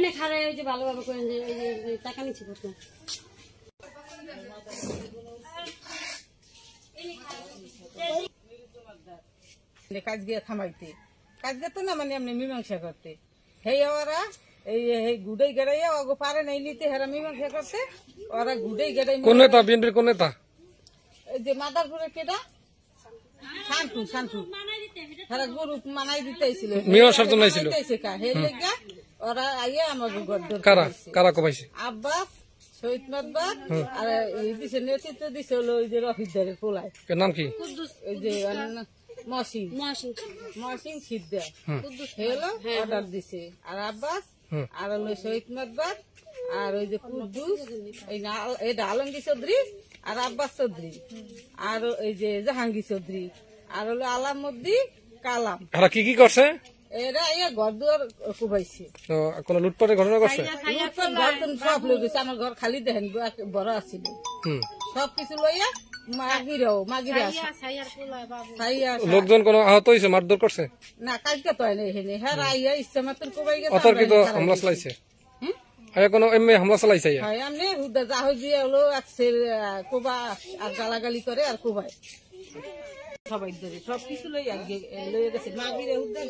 এমনি খারে ওই যে ভালোভাবে করে টাকা নিচ্ছে কত কাজ গিয়ে থামাইতে কাজ গেতো না মানে এমনি মীমাংসা করতে হেই ওরা এই গুড়াই গেড়াইয়া ওগো পারে নাই নিতে হেরা মীমাংসা করতে ওরা গুড়াই গেড়াই কোন নেতা বিএনপির কোন নেতা এই যে মাদারপুরে কেডা শান্তু শান্তু হেরা গরু মানাই দিতেছিল মিয়া সরজন নাইছিল হে লেগা ওরা আইয়া আমাকে গদ্দর কারা কারা কমাইছে আব্বাস শহীদ মাদবার আর এই দিছে নেতৃত্ব দিছে হলো ওই যে রফিকদারের পোলায় নাম কি ওই যে মহসিন সিদ্ধা হলো অর্ডার দিছে আর আব্বাস আর হলো শহীদ মাদবার আর ওই যে কুদ্দুস এটা আলমগীর চৌধুরী আর আব্বাস চৌধুরী আর এই যে জাহাঙ্গীর চৌধুরী আর হলো আলামউদ্দিন কালাম এরা কি কি করছে এরা ইয়া ঘর দুয়ার কুবাইছে কোন লুটপাটের ঘটনা করছে সব লোক গেছে আমার ঘর খালি দেখেন বড় আছিল সবকিছু লইয়া লোকজন কোন আহত হয়েছে মারধর করছে না কালকে তো হ্যাঁ আইয়া ইচ্ছা মতন কুবাই গেছে অতর্কিত হামলা চালাইছে কোন এমনি হামলা চালাইছে এমনি হুদা জাহাজ দিয়ে হলো কোবা আর গালাগালি করে আর কোবাই সবাই ধরে সবকিছু লইয়া গেছে মাগিরে হুদা